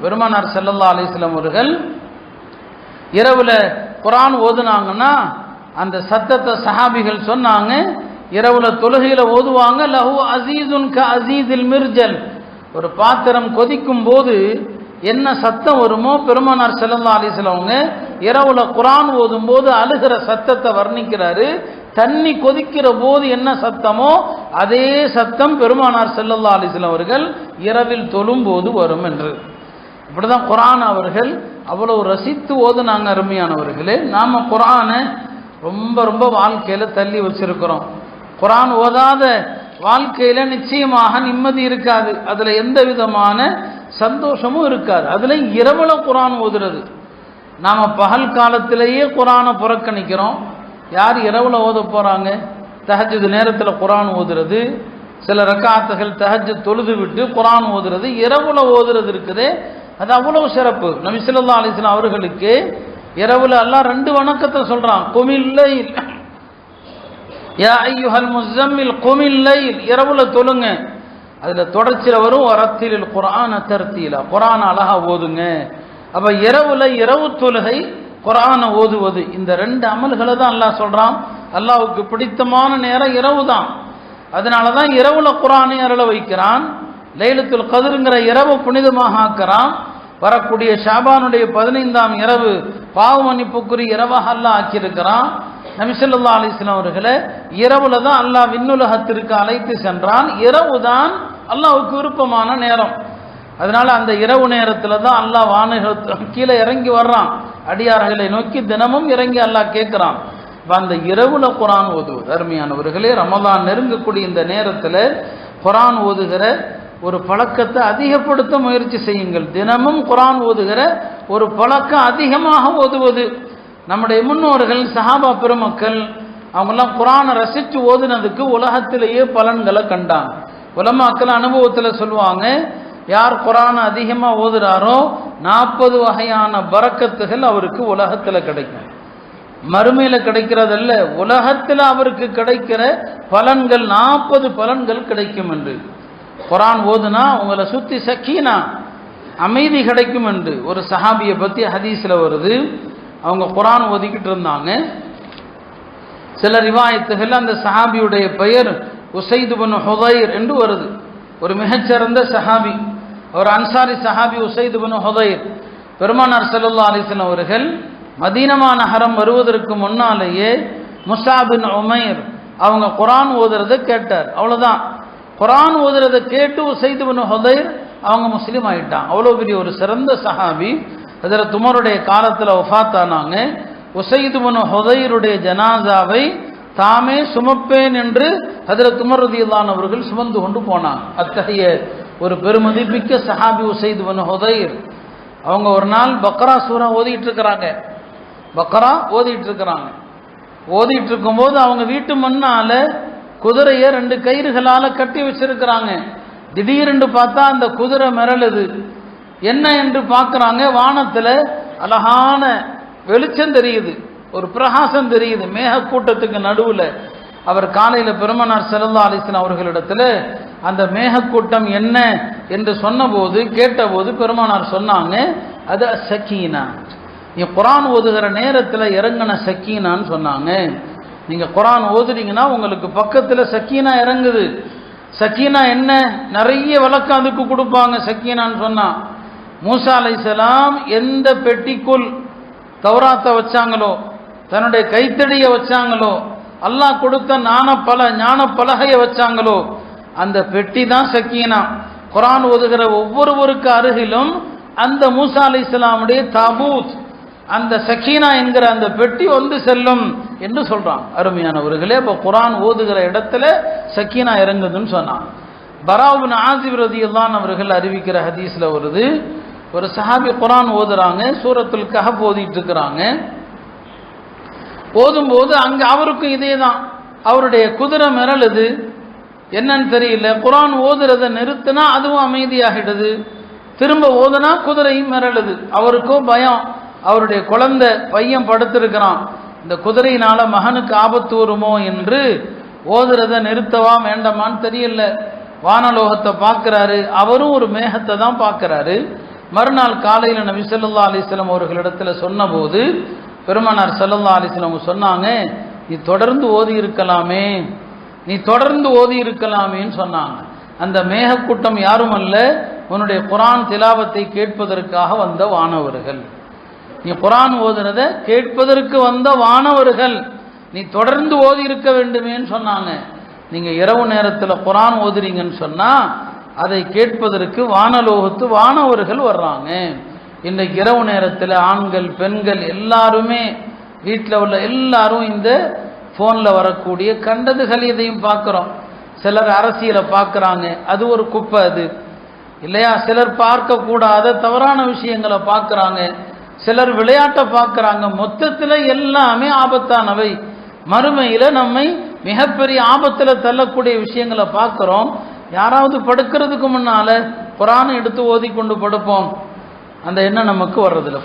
பெருமானார் ஸல்லல்லாஹு அலைஹி வஸல்லம் அவர்கள் இரவுல குர்ஆன் ஓதுனாங்கன்னா அந்த சத்தத்தை சஹாபிகள் சொன்னாங்க, இரவுல தொழுகையில ஓதுவாங்க, லஹு அஸீஸுன் க அஸீஸில் மிர்ஜல், ஒரு பாத்திரம் கொதிக்கும் போது என்ன சத்தம் வருமோ பெருமானார் ஸல்லல்லாஹு அலைஹி வஸல்லம் அவங்க இரவுல குர்ஆன் ஓதும் போது அழுகிற சத்தத்தை வர்ணிக்கிறாரு. தண்ணி கொதிக்கிற போது என்ன சத்தமோ அதே சத்தம் பெருமானார் ஸல்லல்லாஹு அலைஹி வஸல்லம் அவர்கள் இரவில் தொழும் போது வரும் என்று. இப்படிதான் குர்ஆன் அவர்கள் அவ்வளவு ரசித்து ஓதுனாங்க. அருமையானவர்களே, நாம குர்ஆனை ரொம்ப ரொம்ப வாழ்க்கையில தள்ளி வச்சிருக்கிறோம். குர்ஆன் ஓதாத வாழ்க்கையில நிச்சயமாக நிம்மதி இருக்காது, அதுல எந்த விதமான சந்தோஷமும் இருக்காது. அதுல இரவுல குர்ஆன் ஓதுறது, நாம பகல் காலத்திலேயே குர்ஆனை புறக்கணிக்கிறோம். யார் இரவுல ஓத போறாங்க? தஹஜ்ஜுத் நேரத்துல குர்ஆன் ஓதுறது, சில ரக்காத்துகள் தஹஜ்ஜுத் தொழுது விட்டு குர்ஆன் ஓதுறது, இரவுல ஓதுறது இருக்குதே, அது அவ்வளவு சிறப்பு. நபி ஸல்லல்லாஹு அலைஹி வஸல்லம் அவர்களுக்கு இரவுல அல்லாஹ் 2 வணக்கத்தை சொல்றான். குமில் லைல் யா அய்யுஹல் முஸம்மில் குமில் லைல், இரவுல தொழுங்க. அதுல தொடர்ச்சியில வரும் வரத்திலில் குர்ஆன தர்தீலா, குர்ஆன் அழகா ஓதுங்க. அப்ப இரவுல இரவு தொழுகை, குர்ஆனை ஓதுவது, இந்த 2 அமல்களை தான் அல்லாஹ் சொல்றான். அல்லாஹ்வுக்கு பிடித்தமான நேரம் இரவு தான். அதனால தான் இரவுல குர்ஆனை அருள வைக்கிறான். லைலத்துல் கத்ருங்கிற இரவு புனிதமாக ஆக்குறான். வரக்கூடிய ஷாபானுடைய 15ஆம் இரவு பாவ மன்னிப்புக்குரிய இரவாக அல்லாஹ் ஆக்கியிருக்கிறான். நபி ஸல்லல்லாஹு அலைஹி வஸல்லம் அவர்களை இரவுல தான் அல்லாஹ் விண்ணுலகத்திற்கு அழைத்து சென்றான். இரவு தான் அல்லாஹ்வுக்கு விருப்பமான நேரம். அதனால அந்த இரவு நேரத்துல தான் அல்லாஹ் கீழே இறங்கி வர்றான், அடியார்களை நோக்கி தினமும் இறங்கி அல்லாஹ் கேட்கிறான். அந்த இரவுல குர்ஆன் ஓதுவது. அருமையானவர்களே, ரமலான் நெருங்கக்கூடிய இந்த நேரத்துல குர்ஆன் ஓதுகிற ஒரு பழக்கத்தை அதிகப்படுத்த முயற்சி செய்யுங்கள். தினமும் குர்ஆன் ஓதுகிற ஒரு பழக்கம் அதிகமாக ஓதுவது. நம்முடைய முன்னோர்கள் சஹாபா பெருமக்கள் அவங்கெல்லாம் குர்ஆனை ரசித்து ஓதுனதுக்கு உலகத்திலேயே பலன்களை கண்டாங்க. உலமாக்கள் அனுபவத்தில் சொல்லுவாங்க, யார் குர்ஆனை அதிகமாக ஓதுறாரோ 40 வகையான பரக்கத்துகள் அவருக்கு உலகத்தில் கிடைக்கும். மறுமையில் கிடைக்கிறதல்ல, உலகத்தில் அவருக்கு கிடைக்கிற பலன்கள் 40 பலன்கள் கிடைக்கும் என்று. குர்ஆன் ஓதுனா உங்களை சுத்தி சக்கீனா, அமைதி கிடைக்கும் என்று ஒரு சஹாபியை பற்றி ஹதீஸ்ல வருது. அவங்க குர்ஆன் ஓதிக்கிட்டு இருந்தாங்க. சில ரிவாயத்துகள் அந்த சஹாபியுடைய பெயர் உஸைத் இப்னு ஹுதைர் என்று வருது. ஒரு மிகச்சிறந்த சஹாபி, ஒரு அன்சாரி சஹாபி உஸைத் இப்னு ஹுதைர். பெருமானார் ஸல்லல்லாஹு அலைஹி வஸல்லம் அவர்கள் மதீனா நகரம் வருவதற்கு முன்னாலேயே முஸாப் பின் உமைர் அவங்க குர்ஆன் ஓதுறதை கேட்டார். அவ்வளவுதான், குர்ஆன் ஓதுறதை கேட்டு உஸைத் இப்னு ஹுதைர் அவங்க முஸ்லீம் ஆயிட்டாங்க. அவ்வளோ பெரிய ஒரு சிறந்த சஹாபி. ஹஜ்ரத் உமருடைய காலத்தில் வஃபாத் ஆனாங்க. உஸைத் இப்னு ஹுதைருடைய ஜனாசாவை தாமே சுமப்பேன் என்று ஹஜ்ரத் உமர் ரலியல்லாஹு அன்ஹு அவர்கள் சுமந்து கொண்டு போனாங்க. அத்தகைய ஒரு பெருமதிப்பிக்க சஹாபி உஸைத் இப்னு ஹுதைர். அவங்க ஒரு நாள் பக்ரா சூரா ஓதிட்டு இருக்கிறாங்க. பக்ரா ஓதிட்டு இருக்கிறாங்க. ஓதிட்டு இருக்கும்போது அவங்க வீட்டு முன்னால குதிரையை 2 கயிறுகளால கட்டி வச்சிருக்கிறாங்க. திடீரென்று பார்த்தா அந்த குதிரை மிரளுது. என்ன என்று பார்க்குறாங்க, வானத்தில் அழகான வெளிச்சம் தெரியுது, ஒரு பிரகாசம் தெரியுது மேகக்கூட்டத்துக்கு நடுவில். அவர் காலையில் பெருமானார் ஸல்லல்லாஹு அலைஹி வஸல்லம் அவர்களிடத்தில் அந்த மேகக்கூட்டம் என்ன என்று சொன்னபோது கேட்டபோது பெருமானார் சொன்னாங்க, அது சக்கீனா, நீ குர்ஆன் ஓதுகிற நேரத்தில் இறங்கின சக்கீனான்னு சொன்னாங்க. நீங்கள் குர்ஆன் ஓதுறீங்கன்னா உங்களுக்கு பக்கத்தில் சக்கீனா இறங்குது. சக்கீனா என்ன, நிறைய விளக்கம் அதுக்கு கொடுப்பாங்க. சக்கீனான்னு சொன்னா, மூசா அலைஹிஸ்ஸலாம் எந்த பெட்டிக்குள் தௌராத்தை வச்சாங்களோ, தன்னுடைய கைத்தடியை வச்சாங்களோ, அல்லாஹ் கொடுத்த ஞான பலகையை வச்சாங்களோ, அந்த பெட்டி தான் சக்கீனா. குர்ஆன் ஓதுகிற ஒவ்வொருவருக்கு அருகிலும் அந்த மூசா அலைஹிஸ்ஸலாமுடைய தாபூத், அந்த சக்கீனா என்கிற அந்த பெட்டி வந்து செல்லும் என்று சொல்றான். அருமையானவர்களே, இப்போ குர்ஆன் ஓதுகிற இடத்துல சக்கீனா இறங்குதுன்னு சொன்னான். பரா இப்னு ஆசிப் ரலியல்லாஹு அன்ஹு அவர்கள் அறிவிக்கிற ஹதீஸ்ல வருது, ஒரு சஹாபி குர்ஆன் ஓதுறாங்க, சூரத்துல் கஹஃப் ஓதிட்டு இருக்கிறாங்க. ஓதும்போது அங்க அவருக்கும் இதே தான், அவருடைய குதிரை மிரளுது. என்னன்னு தெரியல, குர்ஆன் ஓதுறதை நிறுத்தினா அதுவும் அமைதியாகிடுது, திரும்ப ஓதுனா குதிரையும் மிரளுது. அவருக்கும் பயம், அவருடைய குழந்தை பையன் படுத்திருக்கிறான், இந்த குதிரையினால மகனுக்கு ஆபத்து வருமோ என்று ஓதுறதை நிறுத்தவா வேண்டாமான்னு தெரியல. வானலோகத்தை பார்க்கிறாரு, அவரும் ஒரு மேகத்தை தான் பார்க்கிறாரு. மறுநாள் காலையில் நபி ஸல்லல்லாஹு அலைஹி வஸல்லம் அவர்களிடத்தில் சொன்னபோது பெருமானார் ஸல்லல்லாஹு அலைஹி வஸல்லம் சொன்னாங்க, நீ தொடர்ந்து ஓதி இருக்கலாமே, நீ தொடர்ந்து ஓதி இருக்கலாமேன்னு சொன்னாங்க. அந்த மேகக்கூட்டம் யாரும் அல்ல, உன்னுடைய குர்ஆன் திலாவத்தை கேட்பதற்காக வந்த வானவர்கள். நீ குர்ஆன் ஓதுனதை கேட்பதற்கு வந்த வானவர்கள், நீ தொடர்ந்து ஓதி இருக்க வேண்டுமேன்னு சொன்னாங்க. நீங்க இரவு நேரத்தில் குர்ஆன் ஓதுறீங்கன்னு சொன்னா அதை கேட்பதற்கு வானலோகத்து வானவர்கள் வர்றாங்க. இன்றைக்கு இரவு நேரத்தில் ஆண்கள் பெண்கள் எல்லாருமே வீட்டில் உள்ள எல்லாரும் இந்த ஃபோனில் வரக்கூடிய கண்டதுகள் இதையும் பார்க்குறோம். சிலர் அரசியலை பார்க்குறாங்க, அது ஒரு குப்பை அது இல்லையா. சிலர் பார்க்கக்கூடாத தவறான விஷயங்களை பார்க்குறாங்க, சிலர் விளையாட்டை பார்க்குறாங்க. மொத்தத்தில் எல்லாமே ஆபத்தானவை. மறுமையில் நம்மை மிகப்பெரிய ஆபத்தில் தள்ளக்கூடிய விஷயங்களை பார்க்குறோம். யாராவது படுக்கிறதுக்கு முன்னால் குர்ஆனை எடுத்து ஓதி கொண்டு படுப்போம், அந்த எண்ணம் நமக்கு வர்றதில்லை.